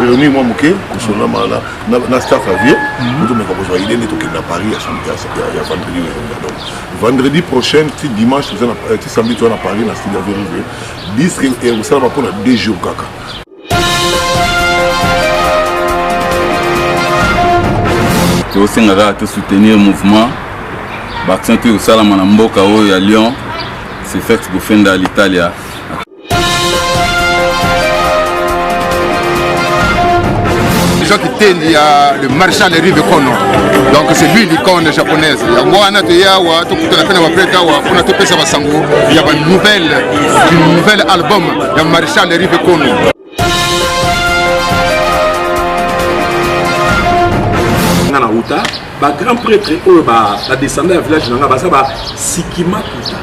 réunir moi moké kusona mala na staff avié tout me propose il est toqué à Paris à vendredi donc vendredi prochain ti dimanche ti samedi tu vas à Paris na style arrivé disque et vous savez pour 2 jours kaka tu aussi ngara te soutenir mouvement Baction tu osala mana mboka oyo à Lyon c'est fait pour fenda l'Italie. Les gens qui tendent, il y a le maréchal Rive Kono. Donc c'est lui l'icône japonaise. Il y a moi, il y a un nouvel album, il y a maréchal Rive Kono. Grand prêtre la descendant du village de Sikima Kuta.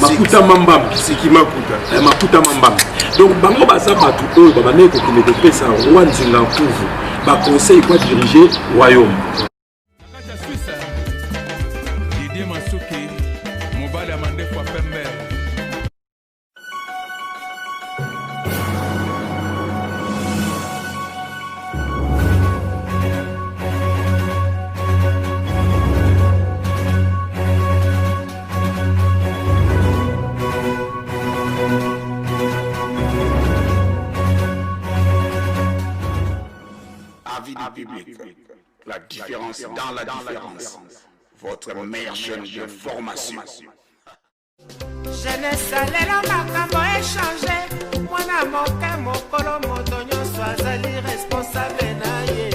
Makuta Mambam. Sikima Kuta. Makuta Mambam. Donc, bango basa batu oyo babane ko kine de pesa roi nzinga kuvu. Ba conseil quoi diriger royaume. Didier Masuki, Mobala Mande kwa Pembe. Public. La différence dans la différence. Votre meilleure chaîne de formation. Jeunesse alela makambo échangé. Mwana moke mokolo moto nyonso azali responsable na ye.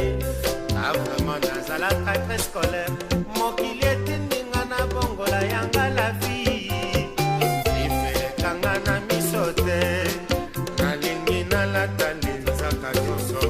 Vraiment nazalaka très scolaire. Mokili etindinga na bongola yanga la vie. Ifelekanga na miso te. Nalingi nalatali nzaka nyonso.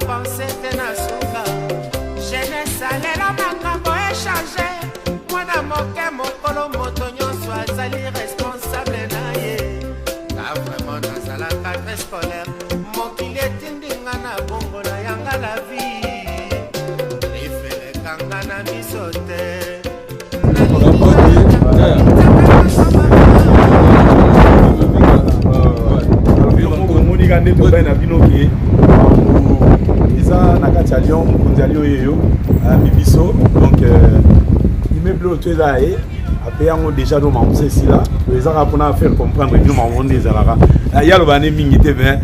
Pensée de Nasuka, jeunesse alela makambo échangé. Mwana moke mokolo moto nyonso azali responsable na ye. Ka vraiment nazalaka très scolaire. Mokili etindinga na bongo na yanga la vie. Ifelekanga na miso te. Nakati à Lyon, Mondialio Yoyo, à Bibiso, donc immeuble au là et après on déjà nous m'ont ici là, les Arabes on a fait comprendre que nous m'ont des Arabes. Il y a le bané mingité mais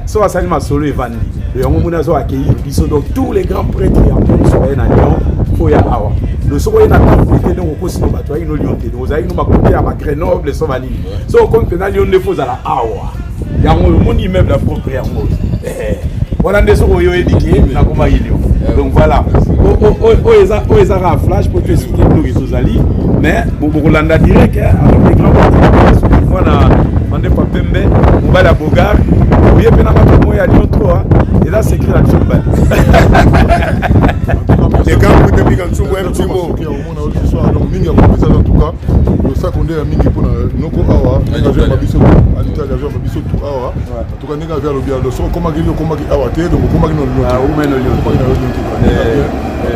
so à Salima Solo et Vandi. Et on m'a dit accueillir Bibiso donc tous les grands prêtres et en sont à Lyon, faut y avoir. Le soir il a complété donc aussi nous batoyer nous Lyon, nous allons nous m'accompagner à Grenoble et Sauvigny. So comme que Lyon ne faut à la Awa. Il y a mon immeuble approprié en mode. Voilà des choses qui sont éduquées, donc voilà. Aux Arabes flash pour te soutenir nous qui ali, mais beaucoup l'anda direct avec les grands partis. Voilà, on n'est pas pembe, on va la bogar, on y est pénal à moi à Lyon 3 et là c'est écrit la Tchouba. Les gars, vous avez dit un petit mot. Donc, Mingi a compris ça en tout cas. Le sac on est à Mingi pour Noko Awa, Nega Mabiso, à l'Italie, Mabiso tout Awa. En tout cas, Nega vers le bien. Le son, comment il est Awa, donc comment il est Ah, où mène le lion. En tout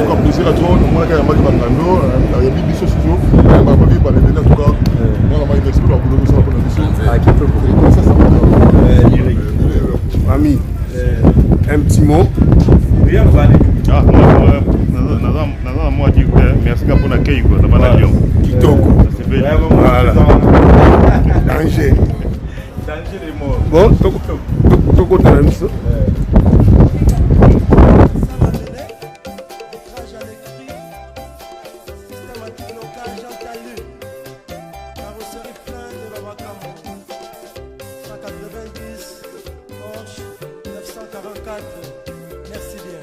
cas, plaisir à toi. On a quand même Bangando, il y a Bibiso Sizo, il y a Babi, en tout cas. On a mal d'exploit pour le son pour la mission. Ah, qui peut beaucoup. Ça va. Ami, un petit mot. Rien va aller. Ah, moi, je dis merci pour l'accueil. Kitoko. Voilà. Danger. Danger des morts. Bon, Toko Tanamiso. Merci bien.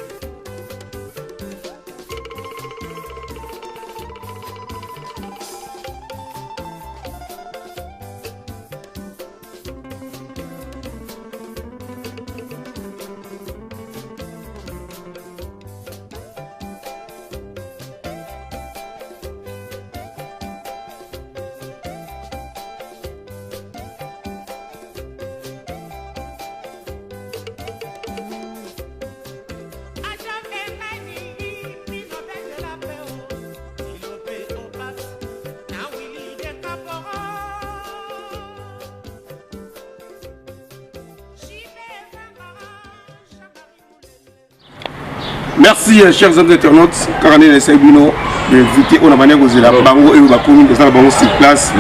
Merci, chers amis internautes. Car on est Saibino, de voter on a manière de la bango et la commune de la bango sur place.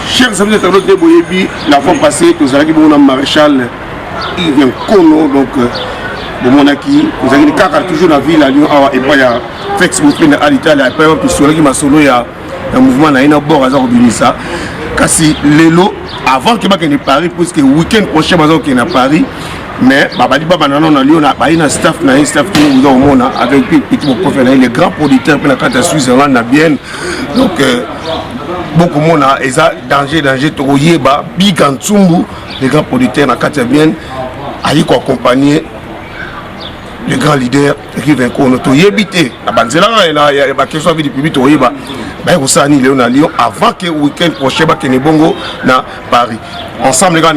Chers amis internautes de Boyebi, la fois passée, nous avons un maréchal Yves Kono, donc Bomonaki, nous avons toujours la ville à Lyon, et puis il y a Fex Moufine à l'Italie, et puis il y a solo, il y a un mouvement à Inabor à Zarobinissa. Kasi Lelo, avant que je sois à Paris, parce que le week-end prochain, je suis à Paris. Mais babadi baba nana na Lyon na staff na staff tout le monde avec petit prof les grands producteurs pour la carte Suisse na bien donc beaucoup monde et ça danger toyeba big Ntsumbu les grands producteurs na carte bien ayi ko accompagner les grands leaders qui viennent qu'on toyebité na banzela na ya ba question vie du public toyeba ba ko sani Léon na Lyon avant que week-end prochain ba kene bongo na Paris. Ensemble, les gars,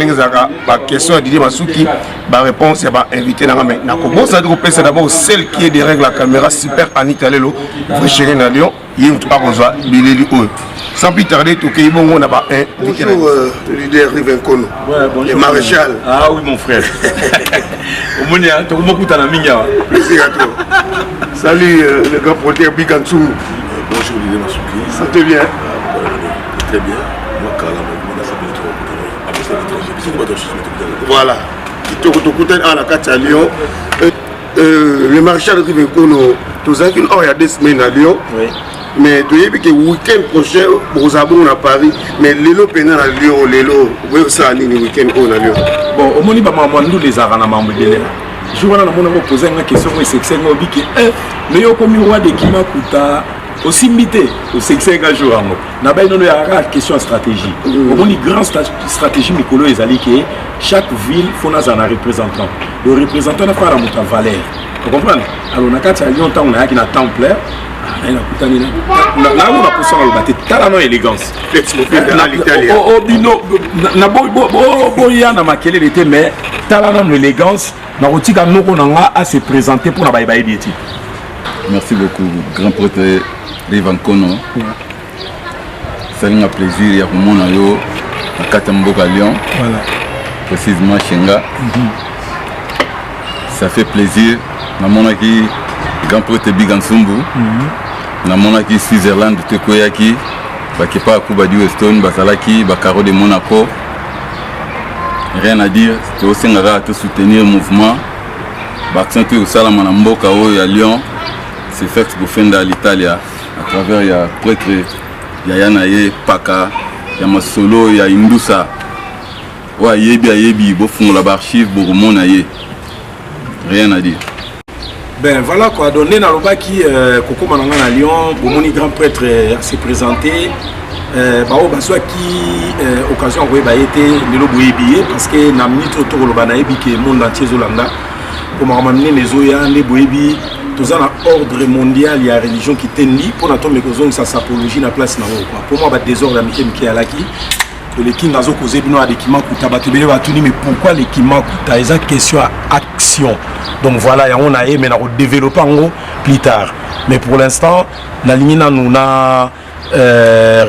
la question à Didier Masuki, la réponse, il va inviter dans la main. C'est d'abord celle qui est derrière la caméra, super Anita Lelo, vous chérie à Lyon, il y a un truc à Billy. Sans plus tarder, tout le monde on a pas un. Bonjour, le leader Riven Kono, le maréchal. Ah oui, mon frère. Au moins, tu as beaucoup de minga. Plaisir à toi. Salut, le grand producteur Big Ntsumbu. Bonjour, Didier Masuki. Ça te bien? Très bien. Moi, Kala, voilà. À la carte à Lyon. Le maréchal de Rivenkono, tout il y a 2 semaines à Lyon. Oui. Mais tu sais que le week-end prochain, vous avez à Paris. Mais l'élo pénal à Lyon, l'élo, vous savez, le week-end à Lyon. Bon, au moins, nous les arana membres de l'élo. Je vois poser une question, c'est que c'est mais il y a comme roi de Kimakuta. Aussi mité, c'est que c'est un jour. Il y a une question de stratégie. Une grande stratégie, Mikolo est allé que chaque ville faut un représentant. Le représentant n'a pas la valeur. Vous comprenez? Alors, on a quand il y a longtemps, on a un temple. Là, on a poussé à le talent et élégance. Mais talent et élégance, à se présenter pour la baïbaï. Merci beaucoup, grand prêtre Riven Kono. C'est un plaisir, il y a un à Katamboka Lyon, précisément Chenga. Ça fait plaisir. Nous avons grand prêtre Big Ntsumbu. Nous avons Switzerland, Tekoyaki, Bakepa Kubadi Weston, Basalaki, Bakaro de Monaco. Rien à dire, c'est aussi un soutenir le mouvement. Baksanté au Salamana Mboka à Lyon. C'est fait pour faire à l'Italie à travers il prêtre, il y a Yanaye, Paka, il y a Masolo, il y a Indusa. Ouais, Yebi, Bofon la archive, Boromon Aye. Rien à dire. Ben voilà quoi, donné dans le bas qui Coco Mananga à Lyon, Bomoni grand prêtre s'est présenté. Soit qui occasion où il été le Boyebi parce que n'a mis trop le Banaïbi qui est le monde entier Zolanda pour m'amener les Oya, les Boyebi. Tout ça, l'ordre mondial, il y a une religion qui est liée pour notre sa sapologie, la place. Pour moi, il y a des désordre américain qui est là. Les King Azo causé bien des Kimakuta, mais pourquoi les Kimakuta? Ils ont question à action. Donc voilà, on a mais on développe plus tard. Mais pour l'instant, la ligne nous a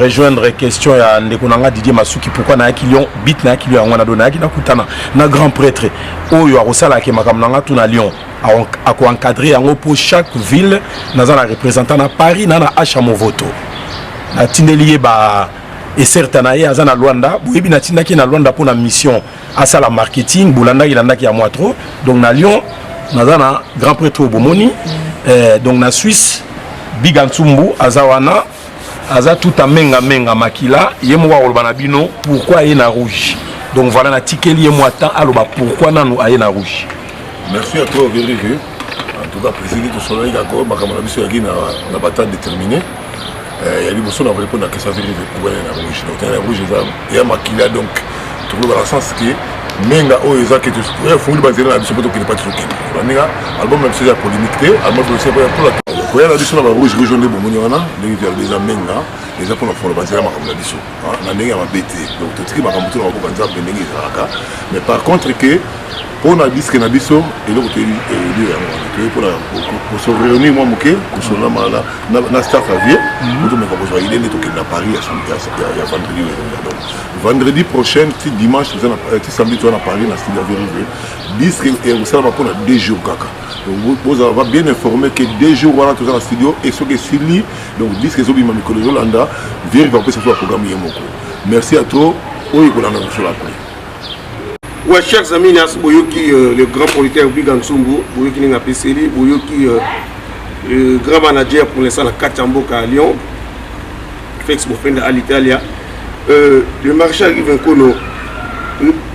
rejoindre question à Ndekonanga Didier Masuki pourquoi na kilion bit na kilion on a donné na kutana na grand prêtre oyo arosala ke makamnanga tout na Lyon a ko encadrer en pour chaque ville na za na représentant na Paris na Achamo voto na tindelié ba et certains na za na Luanda boyebi na tindaki na Luanda pour na mission à ça la marketing bulanda ilanda ki a moi trop donc na Lyon na za na grand prêtre Bomoni donc na Suisse Big Ntsumbu azawana Aza tout à menga makila yemwa olobana bino pourquoi il na rouge donc voilà na tikeli yemwa temps aloba pourquoi nanu aye na rouge. Merci à toi Vérifié. En tout cas président de soleil d'accord makamana biso yaki na bataille déterminée. Il y a des personnes qui répondent à que ça vérifie pourquoi il na rouge donc il y a rouge il y a makila donc tout le dans le sens que menga o eza que tu faut le baser na biso pour que ne pas tout que menga album même c'est polémique album c'est pour la il y a des rouges rouges de Bomonioana, des amenga, les apôts de la base à la mais par contre, que pour na disque na biso et donc pour se réunir moi moké pour se na staff avier pour me proposer il est tout à Paris à vendredi donc vendredi prochain dimanche samedi tu vas à Paris na style avier disque et vous savez pour 2 jours kaka donc vous avez bien informé que 2 jours voilà tout ça dans studio et ce que Sili donc disque zo bima mikolo Yolanda vient va passer sur le programme yemoko merci à toi oui pour la sur la pluie. Ouais, chers amis, Boyoki, le grand producteur Bigan Tsumbu, Boyoki Ninga Peseli, Boyoki, le grand manager pour l'instant, la Kachamboka à Lyon, Fex Bofenda à l'Italie, le marshal Yves Nkono,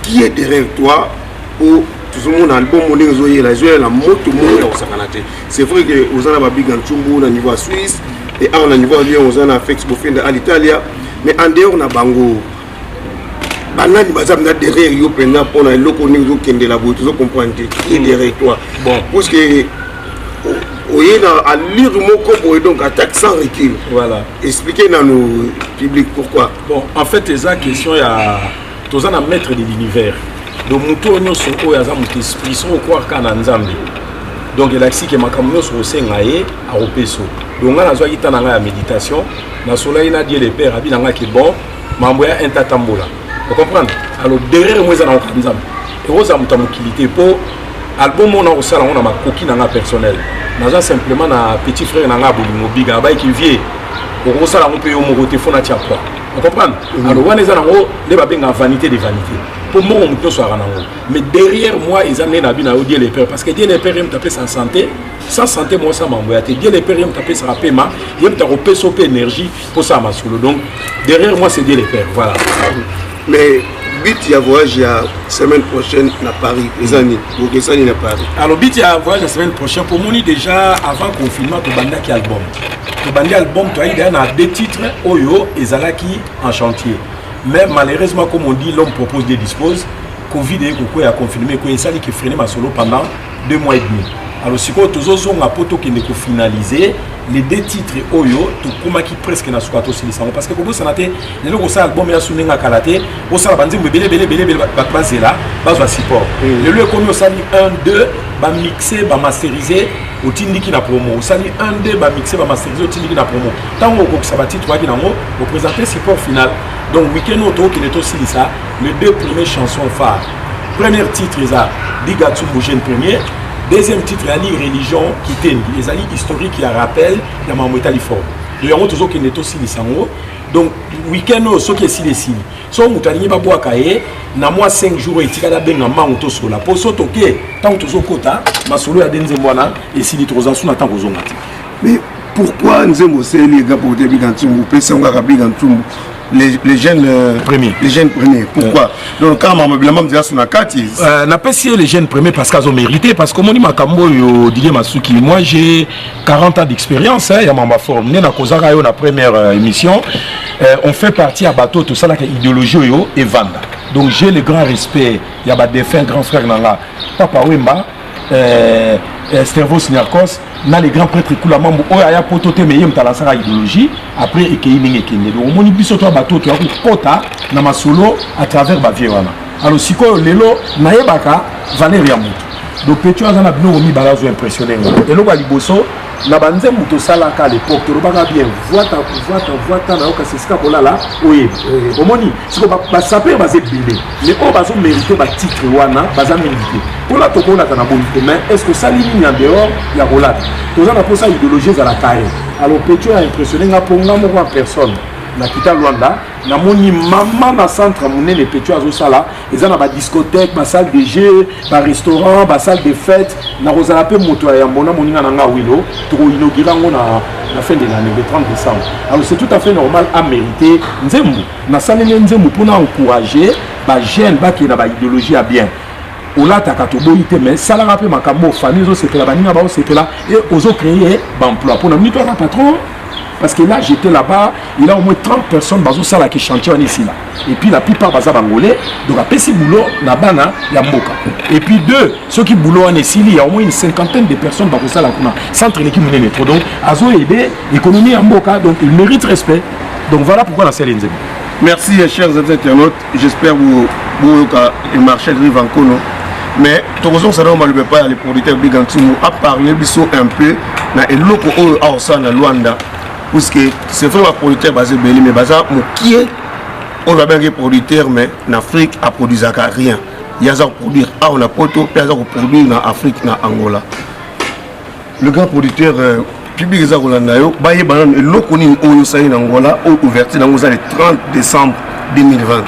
qui est derrière toi pour tout le monde a le bon modèle, la moto, c'est vrai que vous avez un Bigan Tsumbu au niveau suisse, et au niveau Lyon, vous avez un Fex Bofenda à l'Italie, mais en dehors, on a Bango. Banani bazam na derrière yo pendant pour na loko ningo kende la boîte zo comprendre qui est derrière toi bon parce que oyé na à lire moko pour donc attaque sans recul voilà expliquer dans nos public pourquoi bon en fait eza question ya toza na maître de l'univers donc muto nyonso oyo aza muto esprit so croire kana nzambe donc il a dit que makambo nyonso osenga ye a opeso donc nga nazwa kitana nga ya méditation na soleil na Dieu le père abi nga ki bon mambo ya intatambola. Vous comprenez? Alors derrière moi, on a et vous avez une pour album on a aussi on a ma coquine personnel. Nous simplement un petit frère nanga bolingo big qui vient. Au ça on peut au téléphone à quoi. Vous comprenez? Alors on est en haut les babes en vanité des vanités. Pour moi on peut soit en haut. Mais derrière moi ils ont na bina Dieu les pères parce que Dieu les pères me taper sans santé. Sans santé moi ça m'envoie. Dieu les pères me taper sans paiement. Il me taper sope énergie pour ça ma solo. Donc derrière moi c'est Dieu les pères. Voilà. Mais but il y a voyage la semaine prochaine à Paris les années pour que ça n'y pas Paris alors but il y a voyage la semaine prochaine pour moi déjà avant confinement to banda qui album tu as eu dans 2 titres Oyo et Zalaki en chantier mais malheureusement comme on dit l'homme propose des dispose Covid et Koko a confirmé que ça qui freiné ma solo pendant 2 mois et demi. Alors si quoi tous autres on poto qui ne finaliser les 2 titres Oyo tout comme qui presque na sukato silisa parce que comme ça naté les loko ça album ya suninga kalate au ça banzi belé basé là base support le lieu comme ça 1 2 ba mixer ba masteriser au tindiki na promo ça 1 2 ba mixer ba masteriser au tindiki na promo tant on ko ça ba titre wa kinango pour présenter support final donc week-end auto qui est aussi ça les 2 premières chansons phares premier titre ça Bigatsu Bouchen premier. Deuxième titre, la religion qui t'aime, les alliés historiques qui rappellent la Mamouetali fort. Nous avons toujours qui est aussi les sango. Donc, week-end, ce qui est si les signes. Si on a dit que na moi 5 jours, il y a des gens qui sont là. Pour ce qui tant que tu es kota, ma solo a des gens et si les trois ans sont attendus aux hommes. Mais pourquoi nous avons les gars pour des bigantumbu, les jeunes premiers. Les jeunes premiers. Pourquoi? Donc quand on dit sur la carte, n'a pas si les jeunes premiers parce qu'ils ont mérité parce que mon dit Makambo yo Didier Masuki. Moi j'ai 40 ans d'expérience il y a ma forme. Né na kozara yo la première émission. On fait partie à bateau tout ça la idéologie yo et Vanda. Donc j'ai le grand respect. Il y a ba défunt grand frère nanga Papa Wemba Stervos Niarkos. Na les grands prêtres Koulamambo Oya Potote mais yem talasara idéologie après Ekeiminge Kende. Donc on biso to bateau to kota na masolo à travers ba viewana. Alors siko lelo naebaka Valérie Amutu. Donc Petro azana bino mi balazo impressionné. Et lo ba liboso na banze muto salaka à l'époque to baka bien voita na oka seska bolala oye. Omoni siko ba saper bazé belé. Mais on bazo mériter ba titre wana baza milité. Pour la toko na na bonité mais est-ce que ça ligne en dehors ya rolade. Tous on a pour ça idéologie à la carrière. Alors Petro a impressionné nga pour nga mo en personne. Na kita Luanda na moni maman na centre monene Petro azo sala eza na ba discothèque ba salle de jeux ba restaurant ba salle de fête na rozala pe moto ya mbona moninga na nga wilo to inaugurer ngo na fin de l'année le 30 décembre. Alors c'est tout à fait normal à mériter nzembu na salene nzembu pour encourager ba jeune ba qui na ba idéologie à bien. Ola takato boyite mais sala rappel makambo famille zo c'était la baninga ba c'était là et ozo créer ba emploi pour na mito na patron. Parce que là, j'étais là-bas, il y a au moins 30 personnes qui chantaient ici. Là. Et puis la plupart sont bangolais. Donc après ce boulot, il y a Mboka. Et puis 2, ceux qui boulot en ici, il y a au moins une 50aine de personnes qui sont là. Centre l'équipe de métro. Donc, ils ont aidé l'économie à Mboka. Donc, ils méritent respect. Donc voilà pourquoi la série Nzembu. Merci, chers internautes. J'espère que vous marchez de Rive en Kono. mais tokozong ça ne le pas les producteurs Big Antumu à parler biso un peu na eloko oyo aosa na Luanda parce que c'est vraiment producteur basé belé mais baza mokie on va bien producteur mais en Afrique a produit rien il y a ça produire on a poto puis ça produire na Afrique na Angola le grand producteur public za Rolanda yo baye banan eloko ni oyo sa en Angola au ouverture dans le 30 décembre 2020.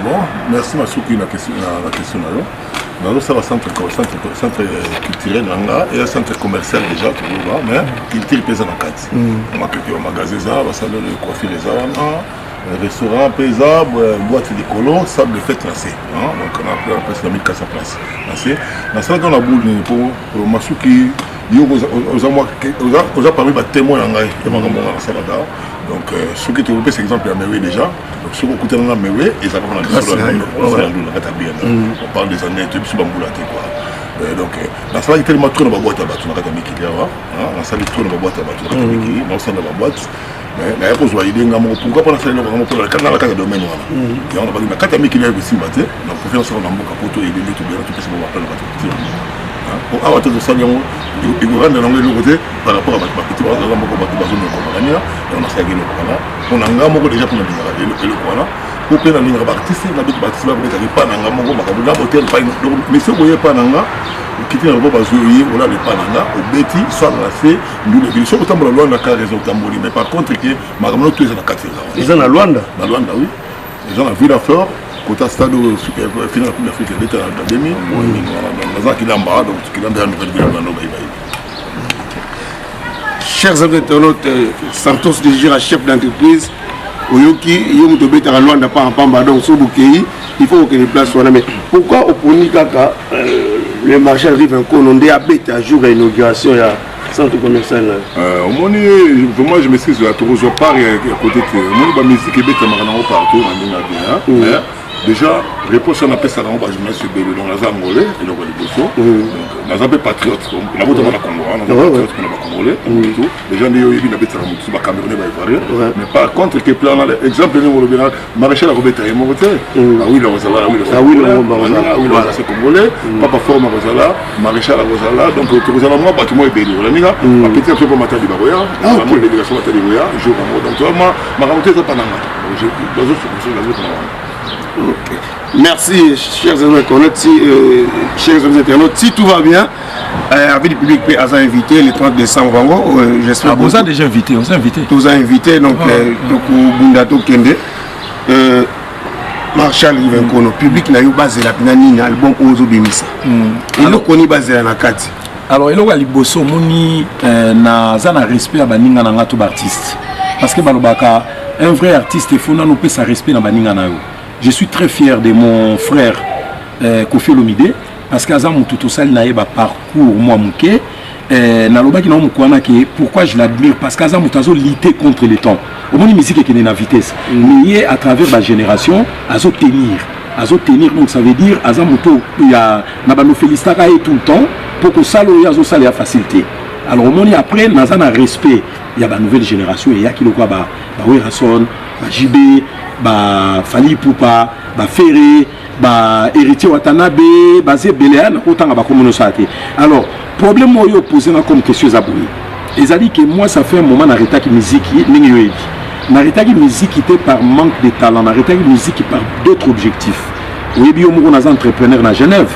Bon, merci Masuki la question là. Dans ça va centre culturel et un centre commercial déjà toujours mais culture pesa na kati. On a quelques magasins ça, va salon de coiffure les restaurant pesa boîte de colons sable de fête lancé donc on a presque 1400 places lancé. Dans ça dans la boule pour Masuki aux parmi les témoins de donc ceux qui développé cet exemple à Mewe déjà donc ceux qui écoutent dans Mewe et ça va on parle des années de Bamboulaté quoi donc dans ça il y a tellement trop de boîtes à battre dans la dans ça il trop de boîtes à battre dans ça la boîte mais là pour voir idée ngamo pourquoi pas ça pour la canal la carte domaine voilà et on a pas dit la carte ami qui est ici matin donc pour faire ça on a beaucoup pour tout aider tout bien tout ce qu'on va faire pour avoir tout ça il faut rendre l'angle côté par rapport à ma petite base là beaucoup de bases de compagnie et on a ça gagné voilà on a ngamo déjà pour le voilà pour que la ligne artiste la bête bâtisse va mettre pas ngamo makabula hôtel pas mais ce voyez pas ngamo quitter le bas zoé on a le pananga au beti soit lancé nous le sur autant la Luanda car raison tamboli mais par contre que makamno tous na 4 ans ils sont na Luanda oui ils ont la ville à fleur côté stade super final de l'Afrique de l'académie dans qui lamba donc qui lamba nouvelle ville dans bye bye. Chers internautes, Santos déjà chef d'entreprise Oyoki Yomuto Beta à Luanda pas en Pamba donc sur Bukei il faut que les places soient là mais pourquoi au Poni Kaka le marché arrive un colondé à Beta jour à l'inauguration il y a centre commercial au moins je m'excuse à Toronto par à côté de la musique et Beta Marana partout mais déjà réponse on appelle ça dans le journaliste belge dans la Zangolais et donc les bossons donc on appelle patriote la route dans la Congo on patriote qu'on a congolais tout les gens disent il habite sur la Cameroun mais par contre que plan exemple nous le maréchal Robert et mon côté oui le Rosala oui le c'est congolais papa forme Rosala maréchal Rosala donc Rosala moi bâtiment est belge on a mis là petit peu pour matin du Baroya la moi délégation matin du Baroya jour donc toi ma raconter ça pendant je dans autres Okay. Merci, chers internautes. Chers internautes, si tout va bien, avec le public peut invité le 30 décembre. J'espère que vous avez déjà invité. Vous invité. Vous avez invité donc Bundato Kende, Marshall Rivenkono. Public n'a eu basé la pinani album Ozo Bimisa. Il nous connaît basé la Nakati. Alors il y a liboso moni na zana respect à baninga na ngato artiste parce que balobaka un vrai artiste il faut na nous peut sa respect na baninga na yo. Je suis très fier de mon frère Kofi Olomide parce qu'Azam tout ça n'a pas parcours moi mouké nalobaki na mukwana ke pourquoi je l'admire parce qu'Azam mutazo lutter contre le temps au moins musique qui est na vitesse mais à travers ma génération azo tenir donc ça veut dire Azam muto il y a na ba no félicitaka et tout le temps pour que ça le azo ça la facilité alors au moins après nazana respect il y a ba nouvelle génération et il y a qui le quoi ba Werason ba JB ba Fali Poupa ba Ferré ba Héritier Watanabe ba Zebelean autant ba comme ça alors problème moi posé comme question zaboué ils a dit que moi ça fait un moment n'arrêter qui musique ningi yoyi n'arrêter qui musique était par manque de talent n'arrêter qui musique par d'autres objectifs oui bien on a entrepreneur à Genève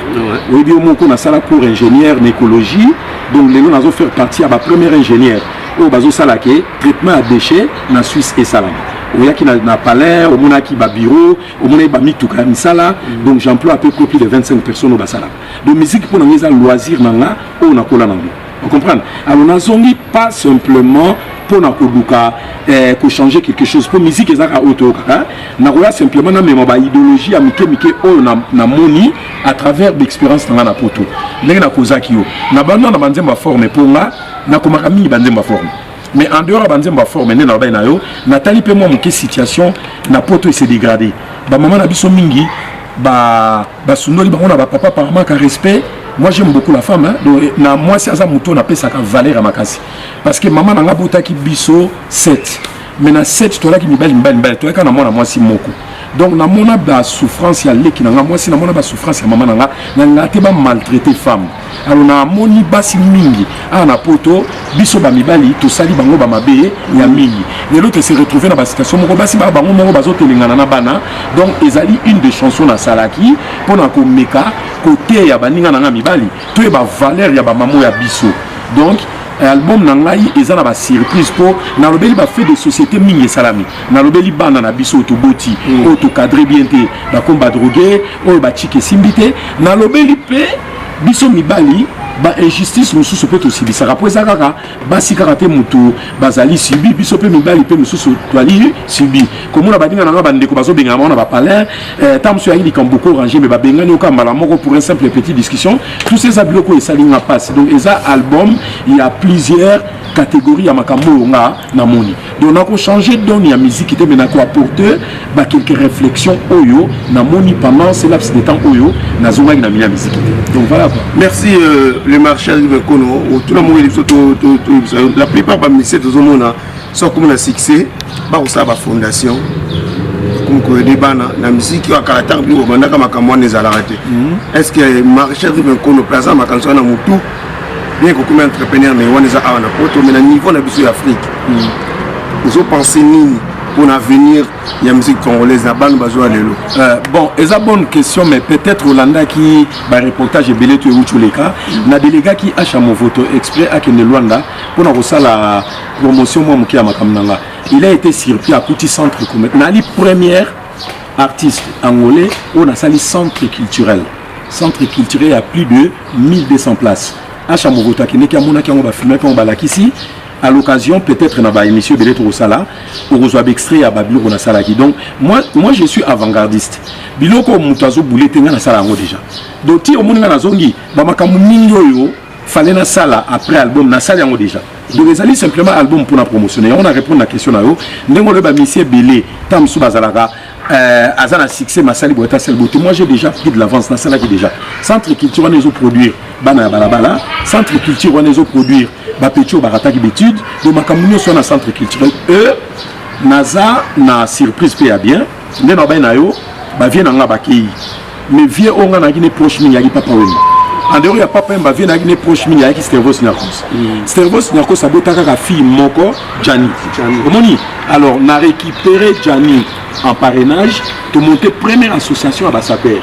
oui bien on a sala cours ingénieur en écologie donc les gens ont fait partie à ma première ingénieur au bazo salake traitement à déchets na Suisse et Salam il y a qui na palais au mona qui ba bureau au mona ba mituka misala donc j'emploie à peu près plus de 25 personnes au basala de musique pour les loisirs nanga on a kola nango vous comprenez alors nazongi pas simplement pour na koduka ko changer quelque chose pour musique ezaka auto kaka na kola simplement na même ba idéologie amike o na moni à travers d'expérience nanga na poto ndenge na kozaki yo na banda na banzemba forme pour nga na komaka mi banzemba forme mais en dehors banzemba forme ne na ba na yo natali pe moi mon situation na poto s'est dégradé ba maman na biso mingi ba sunoli ba on a ba papa par manque de respect. Moi j'aime beaucoup la femme hein? Donc na moi c'est ça mouton appelle ça valeur à makasi parce que maman nanga bota ki biso 7 mais na 7 toi là qui mi belle toi quand na moi si moko donc namona ba souffrance ya leki nanga moi si namona ba souffrance ya maman nanga nanga te ba maltraiter femme alors na moni basi mingi na poto biso ba mibali to sali bango ba mabe ya mingi lelo te se retrouver na ba situation moko basi ba bango moko bazo telengana na bana donc ezali une des chansons na salaki pona ko meka côté ya baninga nanga mibali to e ba valeur ya ba mamo ya biso donc album nangai eza na ba surprise po na lobeli ba fait de société mingi salami na lobeli bana na biso to boti o to cadrer bien te ba komba droguer o ba chike simbite na lobeli pe biso mibali ba injustice mususu pe to sibisa rapo ezakaka basi karate mutu bazali sibi biso pe mibali pe mususu twali sibi komona badinga nanga bandeko bazo benga mona ba palin tamso ya ili kamboko ranger mais ba bengani okamba la moko pour une simple petite discussion tous ces abiloko esali nga passe donc eza album il y a plusieurs catégories ya makambo nga na moni donc on a changé donne ya musique était maintenant quoi apporter ba quelques réflexions oyo na moni pendant ce laps de temps oyo na zonga na mia musique donc voilà quoi. Merci le marchal de Kono tout le monde la plupart ba ministère de zomona sont comme un succès ba ça ba fondation comme ko débat na musique ya caractère bi o banda kama kamwa nezala raté est-ce que marchal de Kono plaza ma canson na mutu bien que comme entrepreneur mais on est à na poto mais na niveau na biso Afrique ils ont pensé nini pour l'avenir il y a musique congolaise na banu bazo lelo bon eza bonne question mais peut-être Rolanda qui ba reportage belé tu utuleka na délégat qui acha mon voto exprès à Kene Luanda pour na la promotion moi mukia makamnanga il a été surpris à petit centre comme na li première artiste angolais on a sali centre culturel à plus de 1200 places acha mon voto Kene ki amona ki on va filmer quand on ba lakisi à l'occasion peut-être na ba émission belé to sala pour reçoit extrait à Babylone na salaki donc moi je suis avant-gardiste biloko mutazo boulé tenga na sala ngo déjà donc ti omoninga na zongi ba makamu mingi oyo fallait na sala après album na sala ngo déjà donc ezali simplement album pour la promotionner on a répondre à la question na yo ndengo le ba monsieur belé tam sou bazalaka azana succès masali boita sel beauté moi j'ai déjà pris de l'avance na sala qui déjà centre culture on produire bana balabala centre culture on produire Bapecho barataki d'études de makamunyo sur na centre culturel naza na surprise pe ya bien nde na ba na yo ba vient nga bakei mais vie onga na gine proche mingi ya papa wemba en dehors ya papa wemba vient na gine proche mingi ya Stervos Nyakos abotaka ka fille moko Jani omoni alors na récupérer Jani en parrainage to monter première association à Bassaper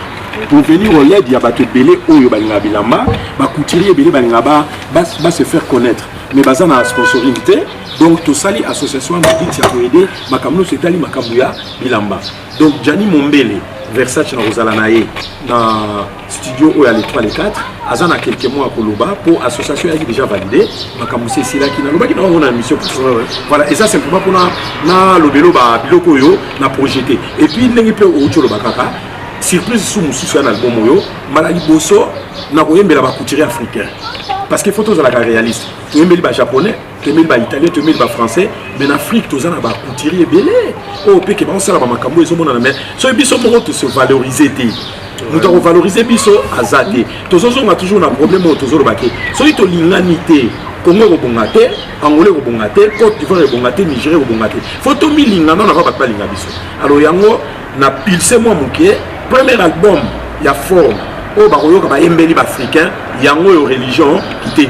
pour venir au l'aide, il y a des belé oyo balinga bilamba, ba couturier belé balinga ba se faire connaître. Mais bazana a sponsorisé, donc to sali association na dit ya ko aider makamno setali makamuya bilamba. Donc Jani Mombele Versace na Rosala naye dans studio oyo à l'étoile 4, azana quelques mois à Koloba pour association qui déjà validé, makamuse sila ki na loba ki na on a mission voilà et ça simplement pour na lobelo ba biloko yo na projeté. Et puis ndenge pe o cholo bakaka surprise sous mususu un album oyo malali boso na koyembela ba couturier africain parce que photos à la réaliste toyembeli ba japonais toyembeli ba italien toyembeli ba français mais en Afrique tozana ba couturier belé o pe ke ba sala ba makambo ezo mona na mais so biso moko to se valoriser te nous devons valoriser biso azate tozozo nga toujours na problème o tozolo bake so ito linganité Congo robongate angolais robongate Côte d'Ivoire robongate Nigeria robongate photo milinga na ba ba linga biso alors yango na pilse moi muke premier album il y a forme au baroyo ba embeli ba africain yango yo religion qui t'est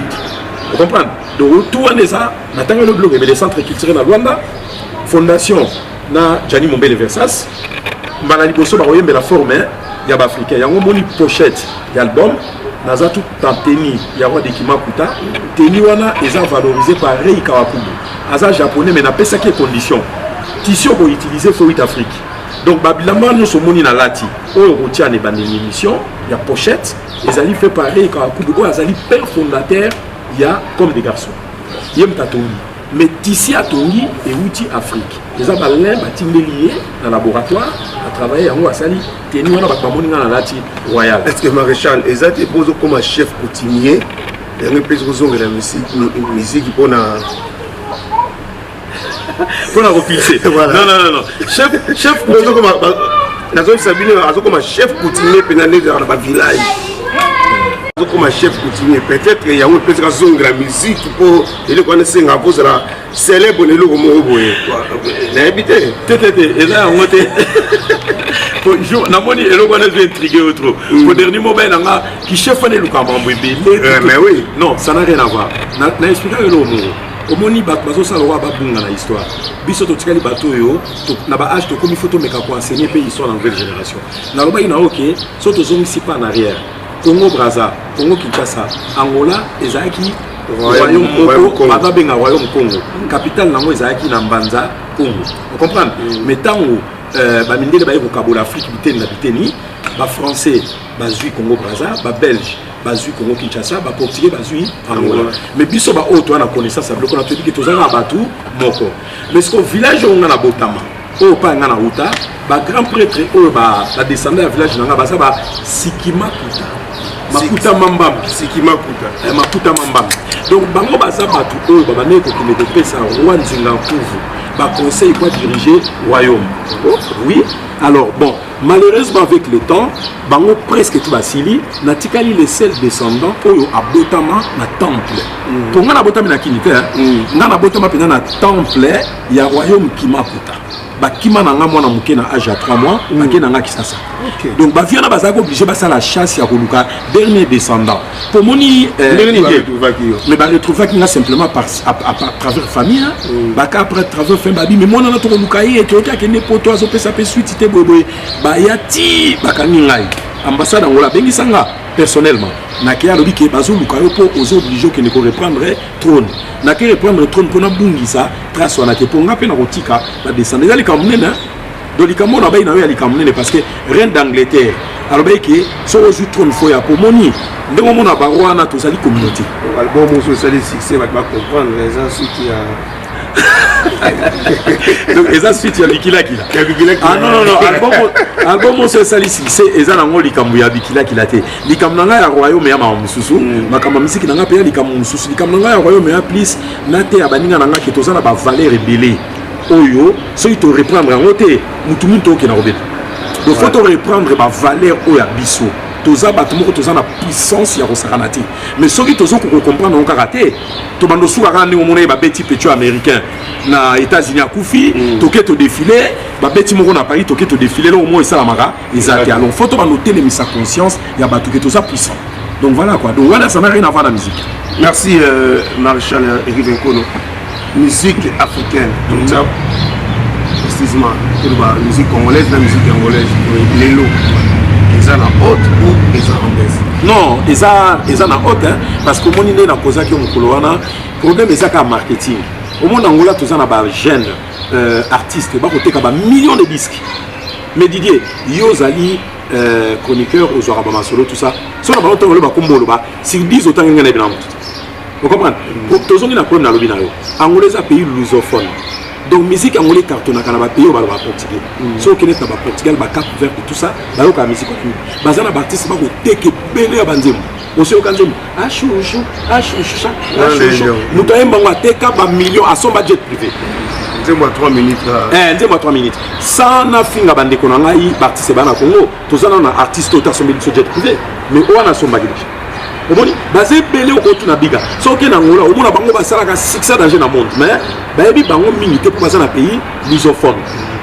vous comprenez donc tout on est ça na tango le blog et les centres culturels na Luanda fondation na Jani Mombele Versace malali boso baroyo embela forme ya ba africain yango moni pochette d'album naza tout tanteni ya roi de Kimakuta teni wana eza valorisé par Rei Kawakubo aza japonais mais na pesa qui condition tissu pour utiliser faut 8 Afrique. Donc Babilamba nous sommes na lati au routier ne bande émission il y a pochette les alliés fait pareil quand Kubo azali père fondateur il y a comme des garçons yem tatongi mais ici à Tongi et outil Afrique les abalins batindé lié dans laboratoire à travailler en asali tenu on a ba moninga na lati royal. Est-ce que maréchal ezati poso comme chef coutumier et un peu de la musique pour na pour la repulser. Voilà. Non. Chef comme chef coutumier pénalisé dans le village. Comme chef coutumier, peut-être qu'il y a une petite raison de la musique pour les connaître à cause de la célèbre de l'eau. N'habitez. Et là, on était. Namoni et l'on est intrigué au trop. Au dernier moment, qui chef ne Lucamba mais oui. Non, ça n'a rien à voir. N'a expliqué l'eau. Au moni bazo salowa babunga na histoire. Biso to tikali bato yo, na ba âge to comme photo meka pour enseigner pays histoire dans la nouvelle génération. Na loba ina OK, so to zongi si pas en arrière. Congo Brazza, Congo Kinshasa, Angola, Ezaki, Royaume Congo, Badabenga Royaume Congo. Capitale nango Ezaki na Mbanza, Congo. Vous comprenez? Mais tant où bamindele ba yeko kabola Afrique biteni na biteni, ba français bazui Congo Brazza, ba belge bazui Congo Kinshasa, ba portugais bazui Angola. Mais biso ba auto na connaissance ça bloque on a dit que tozanga batu moko. Mais ce qu'au village on a na Botama. Oh pas ngana uta, ba grand prêtre oh ba descendant du village nanga ba ça ba Sikima Kuta. Makuta Mambam, Sikima Kuta. Makuta Mambam. Donc bango baza batu oyo baba neko qui ne dépêche roi Nzinga Kuvu. Ba conseil quoi diriger royaume. Oh, oui. Alors bon, malheureusement avec le temps, bango presque tout basili, na tikali les seuls descendants oyo abotama na temple. Pour ngana botama na kinité, ngana botama pena na temple ya royaume Kimakuta. Bakima nanga mwana muke na âge à 3 mois, bakena nga kisasa. Donc ba viana bazako obligé basa la chasse ya koluka dernier descendant. Pour moni mais ba retrouver qui simplement par à travers famille, baka après travers fin babi mais mona na to koluka ye to ka kene poto azo pesa pe suite te boboy ba yati bakani ngai. Ambassade Angola bengi sanga personnellement nakia lobi ke bazo luka yo po ozo obligé que ne ko reprendre trône. Na ke reprendre trône pona bungisa trace wana ke ponga pe na kotika ba descendre les kamunena do likamo na bay na yo likamune parce que reine d'Angleterre alors bay ke so ozu trône fo ya pomoni ndemo mona ba roi na to sali communauté album so sali succès va comprendre les gens ceux qui a donc eza suite ya bikila kila ah non album so sali succès eza na ngoli kambu ya bikila kila te likambu na ya royaume ya mamususu makamba misiki na ngape ya likambu mususu likambu na ya royaume ya plus na te abaninga na ngaki to sana ba valeur belé oyo soki to reprendre en côté mutu muntu okena robeta donc faut to reprendre ba valeur oyo biso toza bato moko toza na puissance ya kosakana te mais soki tozo ko comprendre on karaté to bando suka ni omona ba beti pecho américain na États-Unis akufi toke to défiler ba beti moko na Paris toke to défiler lo mo esala maka ezaki alors faut to ba noter les sa conscience ya bato ke toza puissant donc voilà quoi donc voilà ça n'a rien à voir la musique. Merci Maréchal Eric Nkono. Musique africaine, tout ça, précisément, la musique congolaise, la musique angolaise, les lots, ils sont en haute ou ils sont en baisse? Non, ils sont en haute, hein, parce que mon idée n'a causé qu'il y a un problème, c'est un marketing. Au monde Angola, tous en a jeunes artistes, ils ont millions de disques. Mais Didier, Yozali, chroniqueur, aux Arabes solo, tout ça, si on a pas le combo, s'ils disent autant qu'il y a des blancs. Vous comprenez? Tous les gens qui ont des Angola est un pays lusophone. Donc, la musique angolaise cartonne dans les pays où il y a portugais. Si on connaît le Portugal, le Cap Vert et tout ça, il y a la musique. Il y a des artistes qui ont été belés à Banzem. Aussi, au Kanzem, achouchou. Nous avons des millions à son budget privé. Dis-moi 3 minutes. Dis-moi 3 minutes. Sans la fin de bande qu'on a eu, artistes au Congo, tous les artistes qui ont son budget privé. Mais où on a son budget? Oboni basé belé au kotu na biga soki na ngola omona bango basala ka succès dans le monde mais bayebi bango minité pour passer na pays lusophone.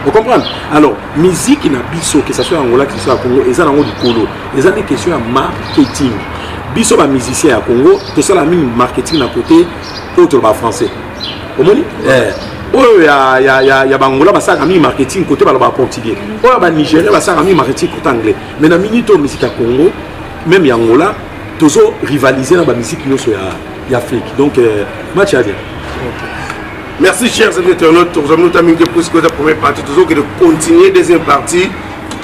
Vous comprenez? Alors musique na biso que ça soit Angola que ça soit Congo eza nango likolo eza des questions à marketing biso ba musicien à Congo to sala mine marketing na côté autre ba français omoni oyo ya bangola basala mine marketing côté ba portugais oyo ba Nigeria basala mine marketing côté anglais mais na minute au musique à Congo même ya Angola toujours rivaliser dans la musique de l'Afrique. Donc, match à dire. Merci, chers internautes. Nous avons terminé pour la première partie. Toujours que de continuer deuxième partie.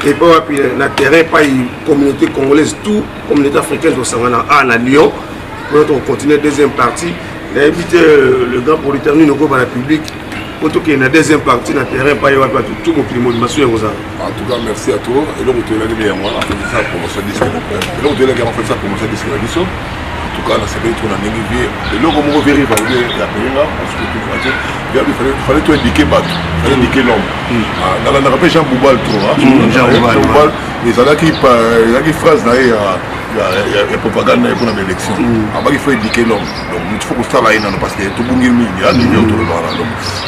Et pas na terrain, pas une communauté congolaise, tout communauté africaine au Sangana à Lyon. On continue deuxième partie. On a invité le grand producteur Nino dans la public. Pour qu'il y ait une deuxième partie na terrain, pas tout mon primo de Monsieur Rosa. En tout cas, merci à toi. Et donc, tu as dit, moi, on fait ça pour ce disque. Et donc, tu as fait ça pour ce disque. En tout cas, c'est bien, tu as négligé. Et donc, on va vérifier la première, parce que il fallait tout indiquer, il fallait indiquer l'homme. Dans la rappel Jean Boubal, tu vois. Jean Boubal. Et ça a qui phrase, ya propagande pour la élection. Il faut éduquer l'homme. Donc il faut que ça aille parce que tout le monde est arrivé autour de là.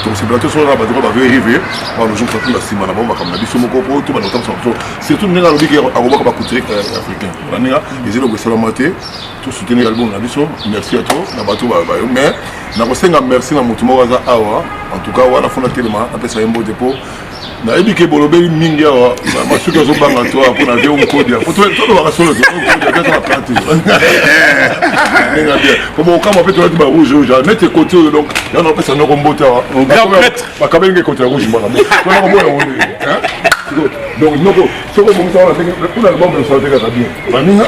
Donc c'est plateau sur la base va arriver. Le jour où la semaine avant comme la biso moko tout va notamment surtout nous avons dit que Aroba va coûter africain. Ils ont besoin de mater tout soutenir l'album la biso. Merci à toi. Na bateau mais na kosenga merci na mutu moko awa. En tout cas wana fona tellement après ça yembo dépôt. Na ebike bolobeli mingi awa masuka zo banga toi pour na vie code ya photo to ba solo to code ya ta plante nenga bien comme kama peut to ba rouge rouge mette côté donc ya na pesa no kombota grand prêtre ba kabenge côté rouge mbona ko na mo ya donc noko soko mo mta na pour l'album de santé ka bien baninga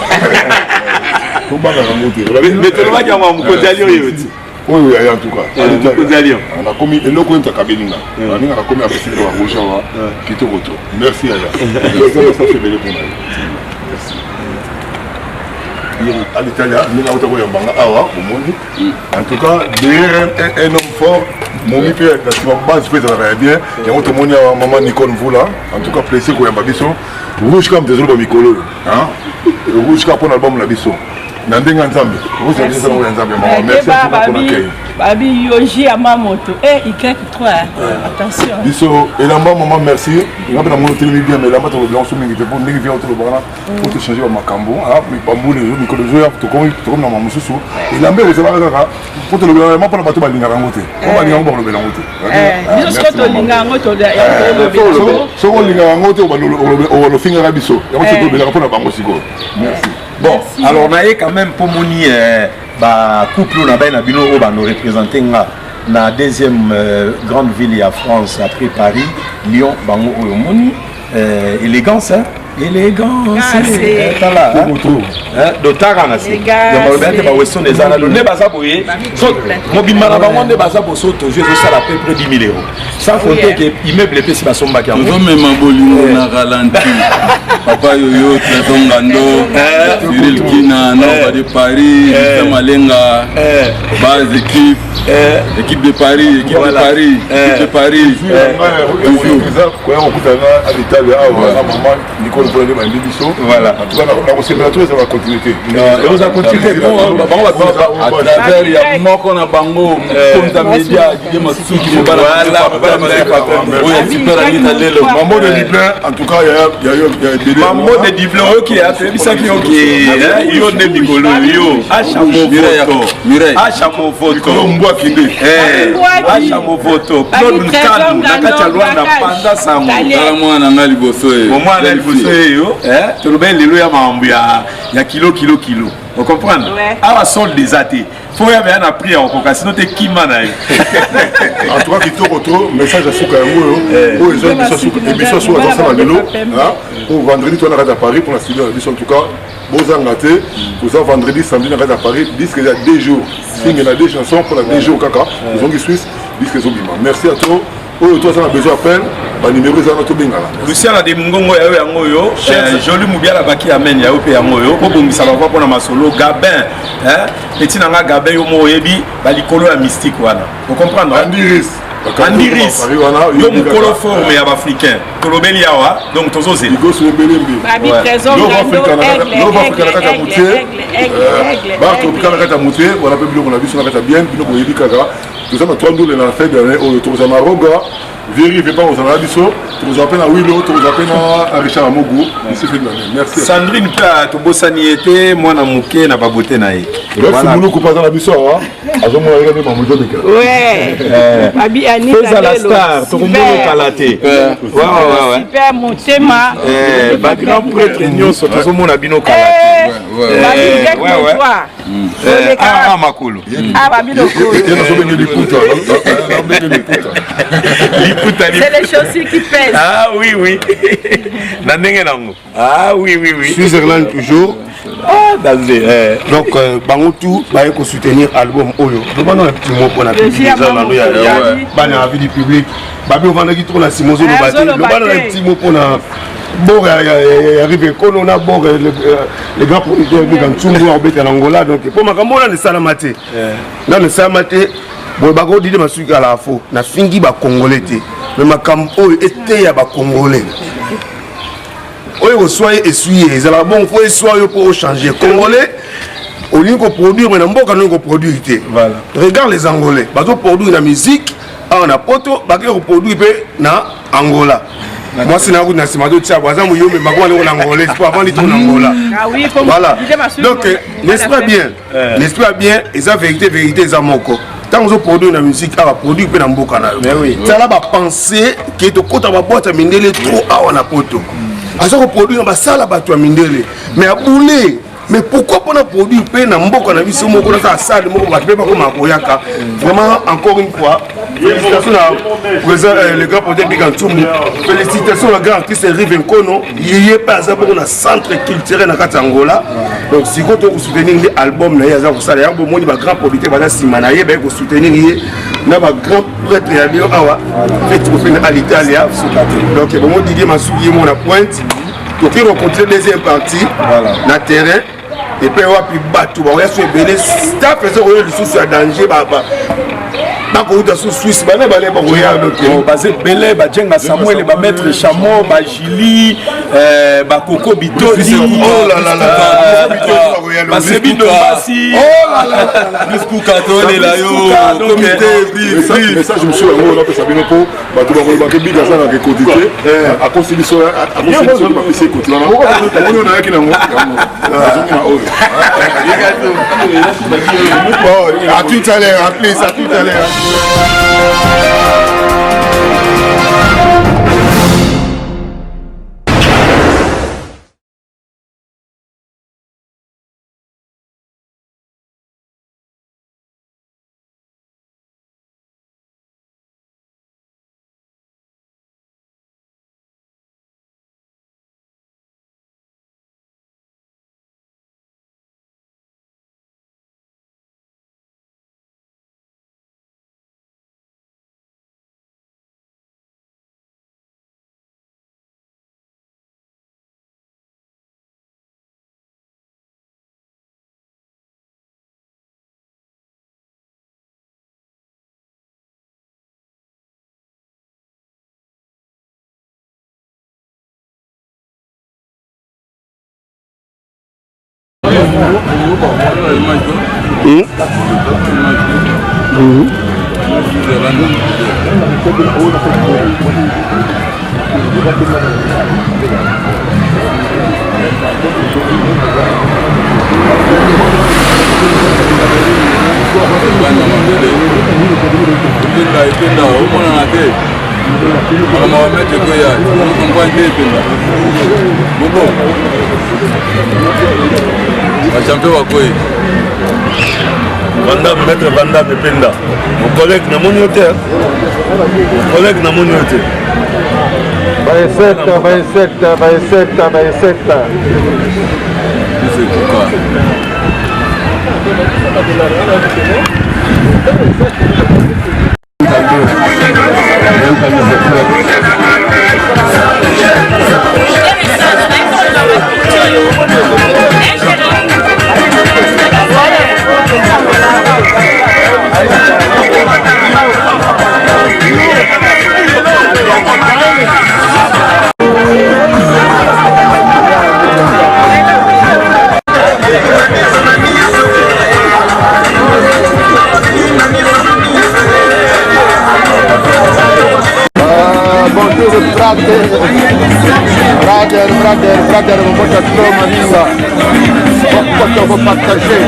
to banga ngote mais to ba kama mkote alio yote. Oui, en tout cas. On a commis et l'eau est à Kabelinga. On a commis avec le Rougeawa qui te retourne. Merci à vous. Merci. À l'Italien, nous avons eu un banga awa au monde. En tout cas, derrière un homme fort, mon père, la base fait ça bien. Il y a un monde à maman Nicole Voula. En tout cas, plaisir qu'on y a un babisson. Rouge comme des autres Mikolo. Rouge comme pour l'album la bisso. Nandinga Nzambe. Vous avez dit ça Nzambe. Merci pour l'accueil. Babi Yoji Amamoto. Eh, Y3. Attention. Biso, et là-bas, maman, merci. Il y a un monde qui est bien, mais là-bas, tu as besoin de pour nous vient autour de Bana pour te changer au Macambo. Ah, mais Bambou, les autres, Nicolas Joya, tu comme dans ma moussou. Et là-bas, vous savez, pour te le dire, moi, pour le bateau, je vais le langote. On va le langote, le langote. Biso, ce que tu le langote, ce qu'on le langote, on va le finger à Biso. Et on va se le langote pour la banque aussi. Merci. Bon, alors on a quand même pour moni couple on a bien bino on va nous représenter la deuxième grande ville en France après Paris, Lyon, bango moni élégance hein. Élégance, c'est là. D'autres na si. Donc on va question des ana le baza boye. Mobima na bango ne baza boso to je ça à peu près 10 000 €. Sans compter que immeuble pe si basomba ki. Nous même bolingo na ralenti. Papa yoyo Trésor Ngando, Cyril Kina, Nova de Paris, Malenga, base équipe, équipe de Paris, équipe de Paris, équipe de Paris. Voilà. En tout cas, la conservatoire, ça va continuer. On va continuer. À travers, il y a moi qu'on a bango, comme ta média, qui m'a soutenu, qui m'a Maman de Dublin, en tout cas, il y a des Maman de Dublin, ok, c'est ça qui est. Yo ne bigolo, yo. Achamo photo. Mboa Kinde. Achamo photo. Claude Nkanu, Nakacha Luanda, Panda Sango. Moi, on a liboso. Moi, on a liboso. Tu le ben les ya kilo. Vous comprenez? Ah, sol des athées. Faut y avoir un prix en coca, sinon t'es qui manaille. En tout cas, qui te retrouve, message à Souka Ngo, ils ont émission sur la salle à vélo. Pour vendredi, tu es à Paris pour la studio. En tout cas, beaux engatés. Pour ça, vendredi, samedi, on est à Paris. Disent qu'il y a 2 jours. Il y a des chansons pour la 2 jours, caca. Ils ont dit Suisse, disent qu'ils ont dit. Merci à toi. Oh, toi, ça a besoin d'appel. Bah, numéro, ça a tout bien là. Lucien a des mungongo ya ngoyo. Joli Moubiala Baki Amen ya ope ya ngoyo. Pour me savoir pour na masolo Gabin. Petit nanga Gabin yo mo yebi ba likolo ya mystique wana. Vous comprenez? Andiris. Andiris. Yo mukolo forme ya africain. Kolobeli yawa. Donc tozo ze. Igo sur Belembi. Babi Trésor Ngando. L'ova africaine kata moutier. Ba to pikana kata moutier, wala pe biloko na biso na kata bien, biloko yebi kaka. Nous sommes à 3 jours dans la fête de l'année où nous sommes à Roga, vérifiez pas aux Anabissot, nous appelons à Willow, nous appelons à Richard Amogo, ici fait de l'année. Merci. Sandrine Pla, tu bosses à Niété, moi na Mouké, na Baboté naï. Merci beaucoup pour la Bissot, hein. Azon moi regardez ma moto de cas. Ouais. Abi Anita. Fais à la star, tout le monde est calaté. Ouais. Super mon thema. Babylon prêtre union, tout le monde a bino calaté. Ouais. Ah, Makolo. Ah, Babylon. C'est les chaussures qui pèsent. Ah oui. Ah oui. Switzerland toujours. Ah, danger. Donc, Bangotou va soutenir l'album Oyo. Nous avons un petit mot pour la public. Il y a envie du public. Babi, on va aller trop la Simozo. Nous avons un petit mot pour la. Bon, arrivé quand on a bon les grands producteurs de Gantsumbu en Angola. Donc, pour ma caméra, on est salamate. Dans le salamate. Bon, bago dit ma suite à la faux. Na fingi ba congolais té. Mais ma campo était ya ba congolais. oyo soit essuyer ezala bon faut essuyer pour changer congolais au lieu qu'on produire mais n'importe quoi qu'on produire voilà regarde les angolais bazo produire la musique on a poto baké produire na Angola. Moi c'est na simado tia baza muyo mais magwa le angolais pour avant les tourner Angola. Ah oui voilà donc n'est-ce pas bien et ça vérité ça moko tant que produire la musique a produire pe na mboka na mais oui ça là ba penser que to kota ba boîte mindele trop a na poto azo ko produire ba sala ba to mindele mais a boulé. Mais pourquoi on a produit peine en beaucoup on a vu ce mot qu'on a ça de mot on va pas comme un koyaka vraiment encore une fois félicitations à président le grand projet Bigantumbu félicitations à grand artiste Riven Kono il est pas ça pour un centre culturel dans Angola donc si vous voulez soutenir l'album là il y a ça il y a un bon grand producteur va simanaye ben vous soutenir na ba grand prêtre ya bio awa fait vous faire à l'Italie donc bon moi Didier Masugi mon pointe donc il rencontre deuxième partie na terrain et puis on va plus battre on va se bénir staff faisait le sous danger ba ko uta sous Suisse ba na ba le ba regarde donc basé belé ba jenga Samuel ba maître Chamo ba Gili ba Coco Bitoni oh là là ba Sebi Dombasi oh là là jusqu'au katone là yo comité mais ça je me suis on là ça bien pour ba to ba ke biga ça na ke côté à constitution ba PC côté là on a qui na mo à tout à l'heure, à plus, à tout à l'heure. Maître Vanda Pependa, mon collègue n'a mon hôtel. Mon collègue n'a mon hôtel. Brother, on va trop Manisa. On va partager.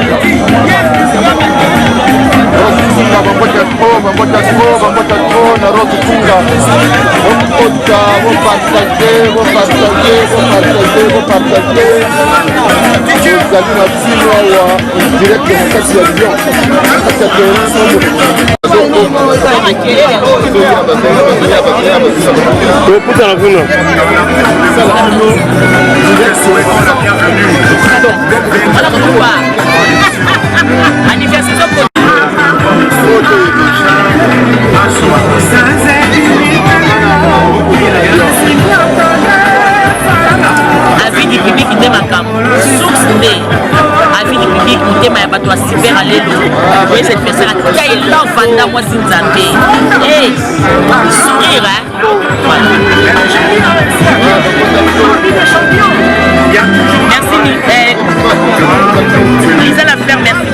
avis du public nde makambo source nde avis du public motema ya bato à super aller oui cette personne qui est là vanda moi Zinzambe et sourire hein voilà. Merci Lisa la faire merci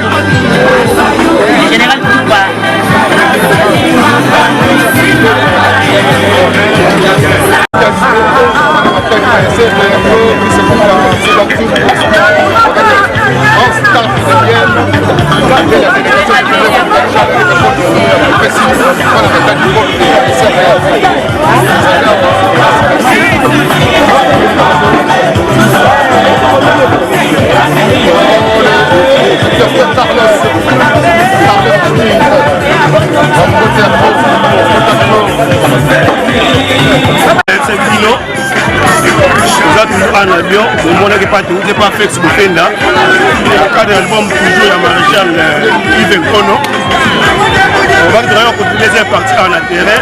le général Touba en avion, au moment où on n'a pas fait ce bouquin là, le cadre de l'album toujours à Maréchal Yves Nkono. On va travailler pour les deuxième partie en terrain.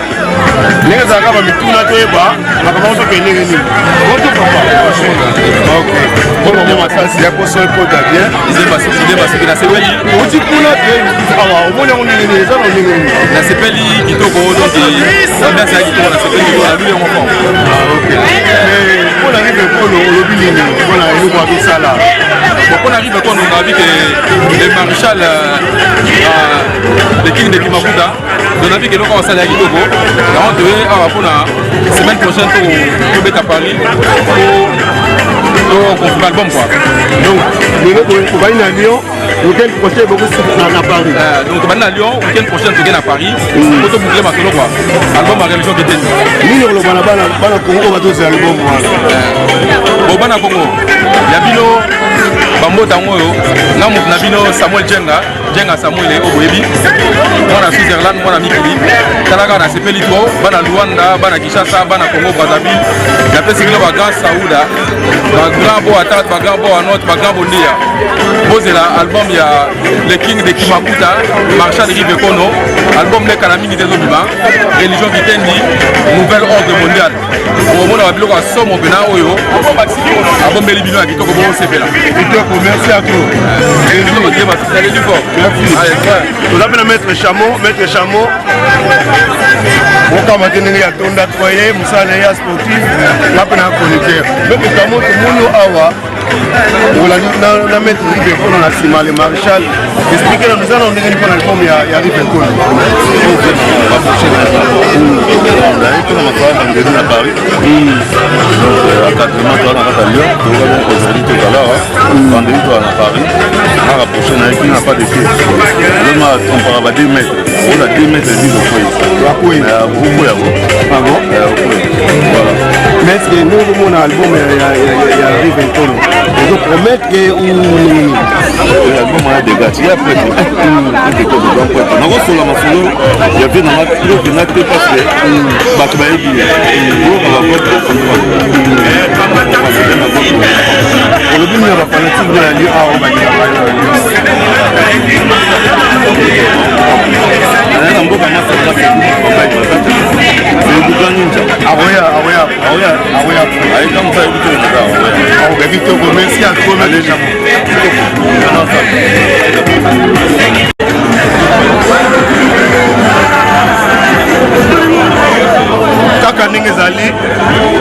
Les gens qui ont mis tout dans le bas, on va commencer à faire les réunions. Ok. Bon, on va faire ça, pour ça, pour bien. Ils aiment passer, la CPLI. On dit pour la bien, au moins on est les gens, on est les la CPLI qui tourne au dos de la CPLI, on a vu les enfants. Ah, ok. Mais on arrive à prendre le lobby, on arrive à faire ça là. On arrive à prendre le maréchal, le king de Kimakuta. On a vu que nous avons salé à Kitoko. On devait avoir la semaine prochaine pour mettre à Paris pour confirmer l'album. Donc, on va aller à Lyon. Le week-end prochain, beaucoup à Paris. Donc, on va à Lyon. Le week-end prochain, on va à Paris. Pour te boucler ma solo. Album à religion qui était. Nous, on va à Congo, on va tous album. Bon, on va à Congo. Il y a Bino, Bambo Tangoyo, Nabino Samuel Djenga Samuel Oboebi. Moi, à Switzerland, moi, à Mikili. Talaga, na CPLI, Bana Luanda, Bana Kinshasa, Bana Congo, Brazzaville. Il y a plus de Grand Saouda, Grand Bo Atat, Grand Bo Anot, Grand Bondia. Bozela, album, il y a les Kings de Kimakuta, Marshal de Rive Kono, album de Kanamini des Obima, Religion Vitendi, Nouvel Ordre Mondial. Au moment où on a vu le somme au Bénin, album de Libino à Kitoko, on s'est fait là. Merci à tous. Nous avons Maître Chameau. On va maintenir la tonde à Troyer, Moussa Léa sportif, la peine à connecter. Maître Chameau, tout le monde a on a mettre Rive Kono na sima le maréchal expliquer nous allons on est pour l'album il y a Rive Kono on va prochaine on a été dans ma famille à Paris à 4 mois on a à Lyon on va donc aujourd'hui tout à l'heure vendredi à Paris à la prochaine avec qui n'a pas de pied le ma comparable à 2 mètres on a 2 mètres de beaucoup voilà mais ce que nous mon album il y a Rive Kono je promets que l'album a des gars, il y a près de il y avait dans la parce merci à toi, kaka ndenge ezali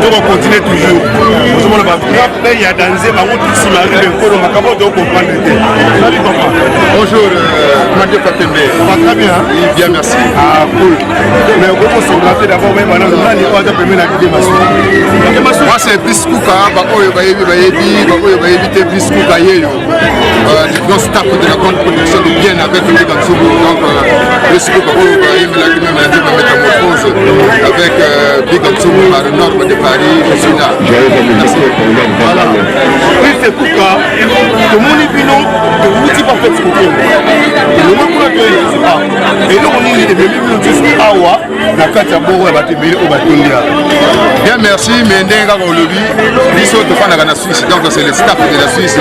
toko continue toujours ozomona bape ya danse bango tusima rive nkolo makambo to comprendre te ezali comprendre. Bonjour Mathieu Katembe. Ça va très bien. Oui, bien merci. Ah cool. Mais on peut se présenter d'abord même maintenant nani on va permettre la Kidemasu. Moi c'est Biskuka bakoyo bayebi te Biskuka yeyo. Le staff de la grande production de bien avec le Gansoubu. Donc Biskuka bakoyo bayebi la métamorphose avec Big Gansoubu par le nord de Paris. Je suis là. Voilà. Oui c'est pourquoi le monde est bilan de l'outil parfait. Et nous on est les mêmes awa na kati ya boro ya bato ebele oyo batondi awa. Bien, merci, mais ndenge au lobby, biso to fana na Suisse, donc c'est le staff de la Suisse.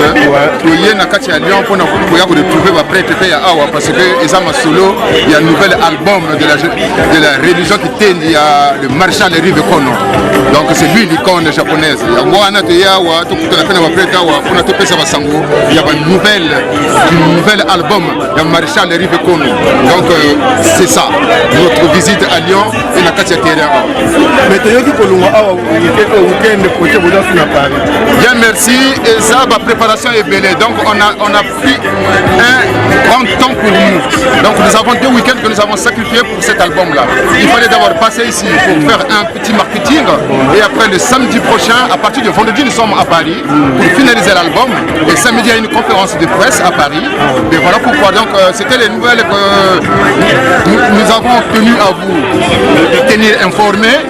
Pour y na kati ya Lyon pour de trouver ba prêtre ya awa parce que ezama solo, il y a un nouvel album de la religion qui tend il y a le Maréchal Rive Kono. Donc c'est lui l'icône japonaise. Ya mwana to ya wa to kutana pena ba prêtre awa pour na to pesa ba sango, il y a un nouvel album de Maréchal Rive Kono. Donc c'est ça notre visite à Lyon et la kati ya terrain. Mais bien, merci. Et ça, ma préparation est belle. Donc, on a pris un grand temps pour nous. Donc, nous avons 2 week-ends que nous avons sacrifiés pour cet album-là. Il fallait d'abord passer ici pour faire un petit marketing. Et après, le samedi prochain, à partir de vendredi, nous sommes à Paris pour finaliser l'album. Et samedi, il y a une conférence de presse à Paris. Et voilà pourquoi. Donc, c'était les nouvelles que nous avons tenu à vous tenir informés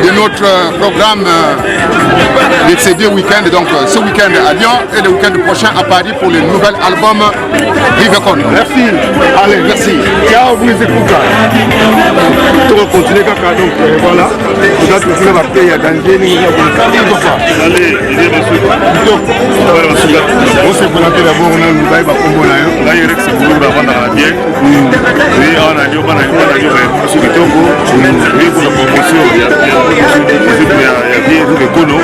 de notre programme de ces 2 week-ends, donc ce week-end à Lyon et le week-end prochain à Paris pour le nouvel album Rive Kono. Merci. Allez, merci. Ciao, vous les écoutez. Tout va continuer donc voilà. Vous êtes aussi dans pays à danger, nous allez, il est reçu. On se présente d'abord, on a le bail à Combo là, il reste pour nous avant la bien. Oui, on a dit on a sur le Togo, oui pour la promotion, il y a bien de Kono,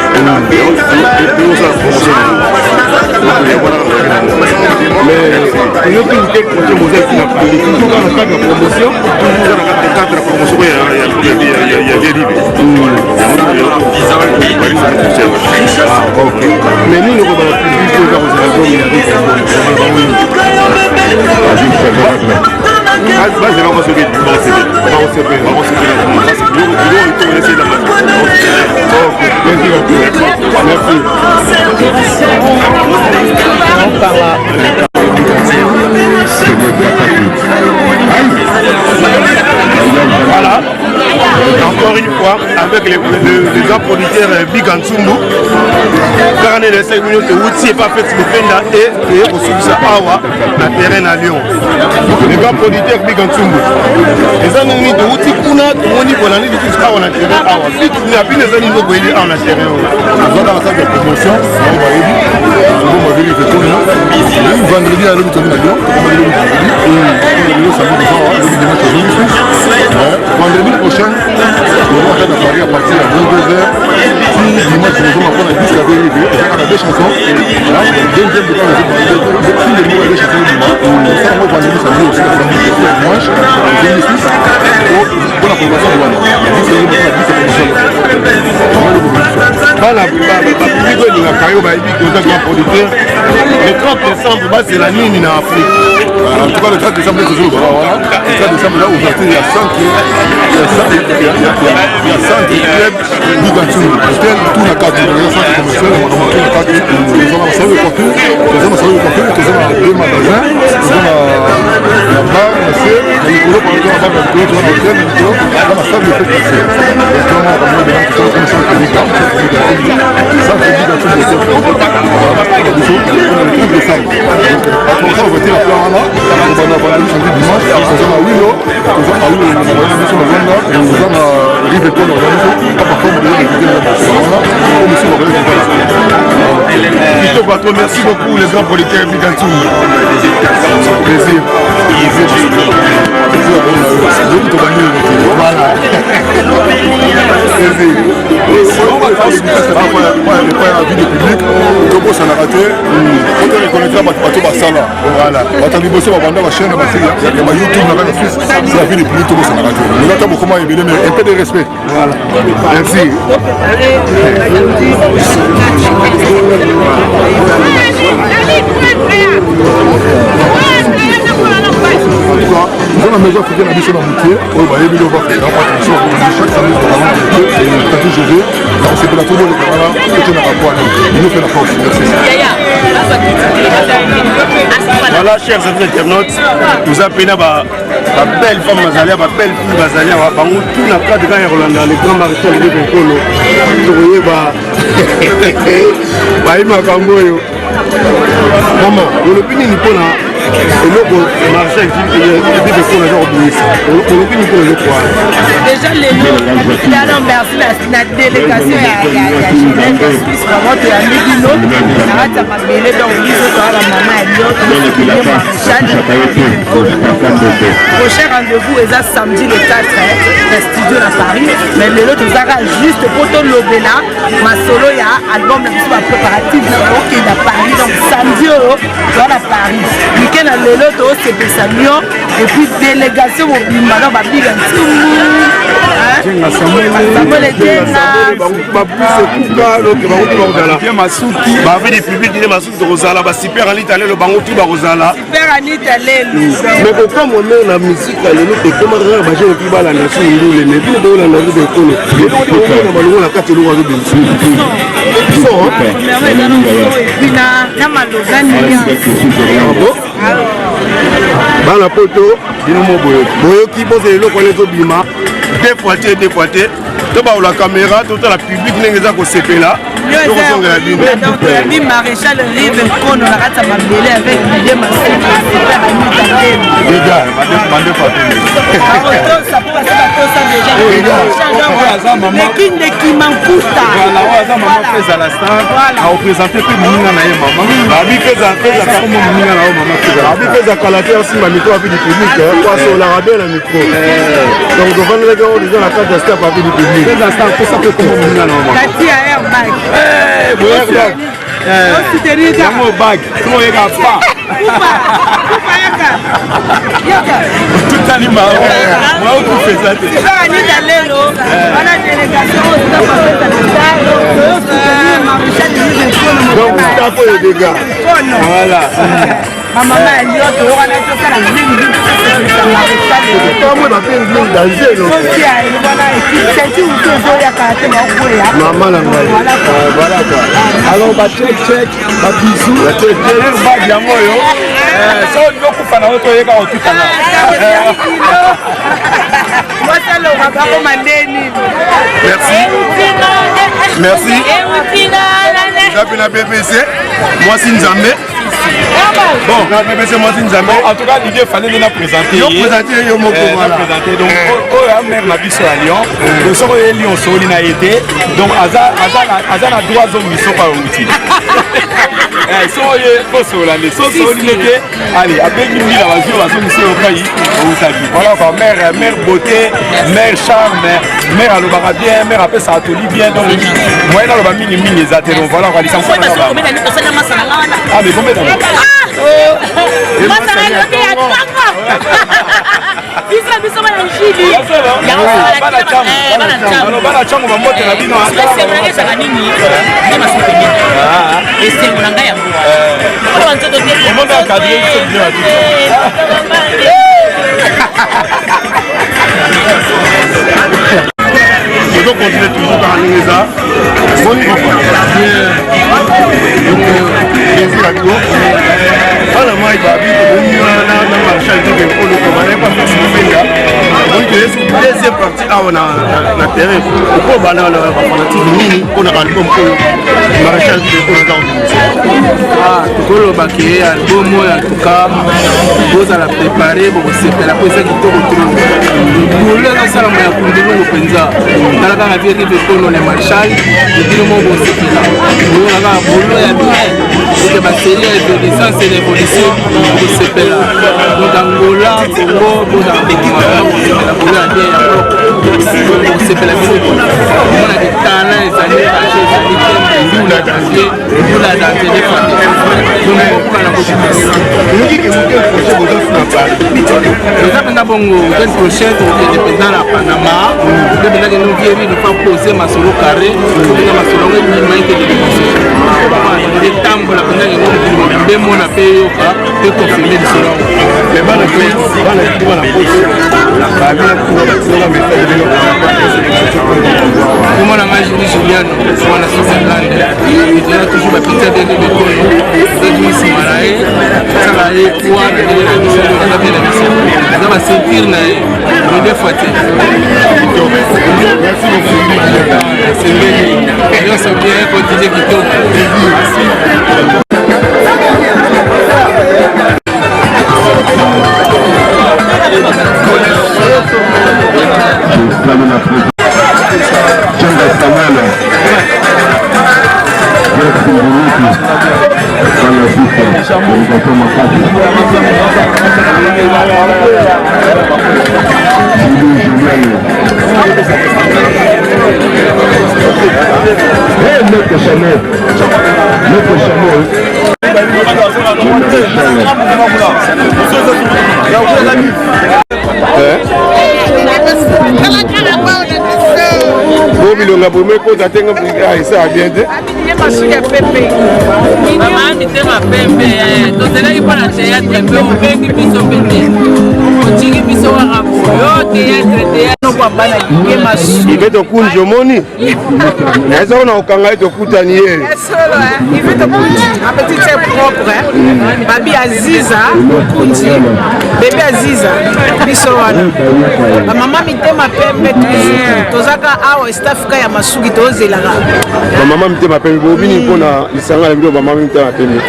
mais nous avons quelques promotions qui n'ont pas été toujours dans le cadre de promotion, toujours dans le cadre de promotion, il y a des livres. Mais nous, nous avons plus de choses à vous dire. Voilà, encore une fois, avec les grands producteurs Big Ansumbu, car on est les 5 minutes de Woutsi et pas fait ce et au sous Awa, la terrain à Lyon. Les grands producteurs Big Ansumbu. Les amis de Woutsi, Kuna, Moni, Bolani, de tout ça, on a terrain Awa. Vite, il n'y a plus les amis de Boéli, on a terrain Awa. Nous avons la salle de promotion, on va aider. On va venir de Kono. Vendredi à l'hôpital de Lyon, vendredi prochain, on va faire à Paris à partir de 22h. Si dimanche, nous allons prendre 10 arrivés, on a 2 chansons. Là, deuxième de temps, si les mots des chansons du mois, ça, moi, vendredi, ça dit aussi la famille de dimanche, pour la formation de l'année. Le 30 décembre, c'est la nuit en Afrique. En tout cas, le 30 décembre, c'est toujours voilà. Le 30 décembre, là, aujourd'hui, il y a 100 clubs Bigantou. Tout la carte, il y a 100 commerciaux, on a monté la carte. Nous avons salé le contenu, nous avons salé le contenu, nous avons 2 magasins, nous avons la barre, la serre, la Nicolo, par exemple, la barre, la Nicolo, la hôtel, la Nicolo, dans la salle de fête de serre. Donc, on a ramené des gens qui sont comme ça, qui sont comme ça, ça fait Bigantou de serre. Le 30 décembre. Après ça, on va tirer la plan là, on va avoir samedi dimanche, nous avons à Willow, nous avons à Willow, nous avons à Mission Novembre, nous avons à Rive Kono, nous avons à parfois, on va merci beaucoup les grands producteurs Bigantou. Plaisir. Voilà. On va faire la vie du public. Tobo ça n'a raté. On te reconnaîtra bateau Basala. Voilà. On t'a dit bosser pendant la chaîne il y a YouTube là la Suisse. C'est la vie du public Tobo ça n'a raté. Nous attendons comment il est mais un peu de respect. Voilà. Merci. Nous avons la maison africaine à Bissot dans Moutier, on va élever le voir chaque samedi, on s'est fait la tour de l'écran, et on a rapport à nous. Il nous fait la force. Voilà, chers internautes, nous avons ma belle femme Mazalia, ma belle fille Mazalia, tout n'a pas de gars Rolanda, les grands maréchals de Bekolo. Maman, le pini n'est pas là. Et donc, maréchal déjà lelo tala merci na délégation ya jeunesse suisse vraiment toyambi bino na kati ya mabele donc biso toala mama ya lioto maréchal prochain rendez-vous eza samedi le 4 na studio na Paris mais lelo tozaka juste po tolobela masolo ya album na biso bapréparative na okenda Paris donc samedi oyo toza na Paris weekend na lelo tosepesa mio et puis délégation mobimba donc babiga ntumu Samuel Etenga Masuki bavi du public de Masuki Rosala ba super Anita le bango tout ba Rosala super Anita lelo mais pourquoi mon nom la musique le nom de comment rare ba jeune qui ba la nation ndule mais tout de la nation de kono et donc on ba longo la carte lo wazo bien so na malogani bana poto bino mo boyo ki boze le ko lezo bima deux fois to ba la caméra tout la public n'engeza ko sepela to ko songa bino donc mi maréchal rive kono la kata mabele avec l'idée massif super Anita déjà demandé pas ça pour ça déjà mais qui ne qui m'encoute voilà ça maman fait à la star a représenté tout minga na maman la bi fait ça comme minga na maman la bi fait ça kalater aussi ma micro avec du public quoi sur la radio la micro donc devant les gars déjà la carte de star avec du public fait ça pour ça que comme minga na maman la tia airbag airbag yango bag to yeka pa tout anima moi on fait ça c'est Anita lelo wana délégation au donc ça pour les dégâts voilà maman ya lioto wana tosala mingi comment on appelle le danger non c'est tout ça ya kate ba koya maman la voilà quoi alors ba check ba bisou ba check bag yango yo so ndio kufana woto yeka otukana wasalo babako mandeni merci J'appelle la BBC moi c'est Nzambe bon la BBC moi c'est Nzambe en tout cas l'idée fallait nous présenter yo moko voilà présenter donc au maire na biso à Lyon le soko et Lyon soli na été donc azana droit zo miso pa outil so ye poso la mais so soli nete allez avec lui la vasu vasu miso okai outaki voilà quoi mère beauté mère charme mère alobaka bien mère après ça atoli bien donc moi na loba mingi ezate donc voilà quoi lisansi ah mais combien d'années bana chango mamoto na bino je dois continuer toujours par Ningeza. Bonne plaisir à vous. Voilà, moi, il va vite. On a marché avec le pôle de Comané, pas faire donc, deuxième partie, on a terrain. Pourquoi on a un fanatisme on a un album pour le maréchal du pôle Tukolo baké album en tout cas vous allez préparer pour c'est la poésie qui te retrouve pour le ça la ya kundulu penza tala ka vie rive kono le marshal de dire mon bon c'est là vous la bolo ya bien c'est ba série d'évolution et d'évolution pour c'est là donc Angola Congo pour la découverte la bolo ya bien pour c'est la musique on a des talents les années passées nous la danser nous la danser des fois eza bongo semaine prochaine tokende mpenza na Panama nde mpenza kende oviebi nofa pose masolo carré tobenga masolo ngo ebima ekende etambola mpenza kende mokili mbe mona mpe yoka mpe confirme lisolo komona nga Juliano wana Switzerland ezala toujours bapita benge bekono ezwisima na ye sala ye kwa na ndenge biso eza bien na biso eza basentir na ye onde fois te sengeli nyonso bien continue kitoko merci bilonga bomé kota tenga ça bien de mama mitema pembe tozelaki mpo na théâtre mpe obengi biso pete otingi biso kaka boyo théâtre ive tokunji omoni ezoko na okanga ye tokutani ye ive tokunji apetite propre babi aziza okunji bebe aziza biso wana bamama mitema pembe tozaka awa estafika ya masuki tozelaka bamama mitema pembe bobini mpona lisanga na bino bamama mitema pembe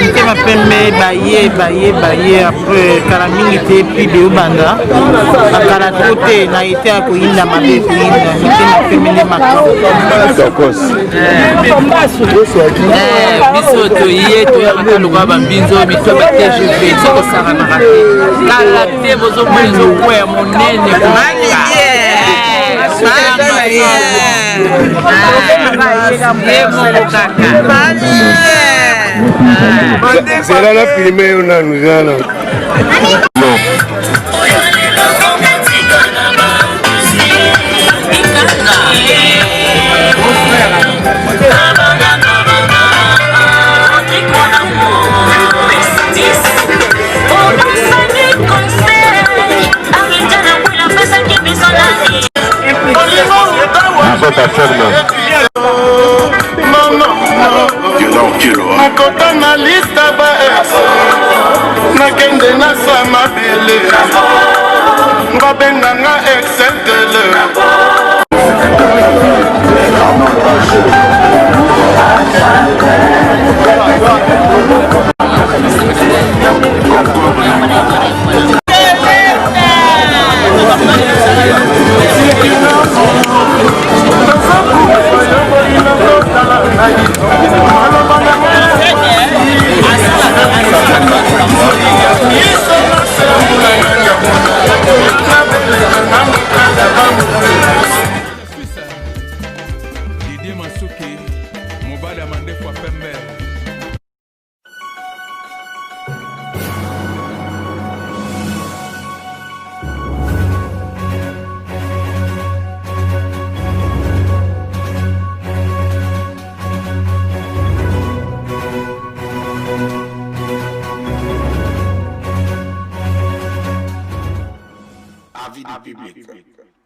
mitema pembe baye apres kala mingi te pi beobanda bakala to te na ete ya koyinda mabe koyinda mitema pembe nde biso toye toyaka lokola bambinzo mitwa batgv sokosakanaka te kala te bozomona ezokweya monene zela na filme yo nanu zala nakota na lista baes nakende nasa mabele ngabenganga exentele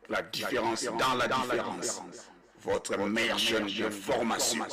La différence dans la différence. Votre meilleure chaîne de formation.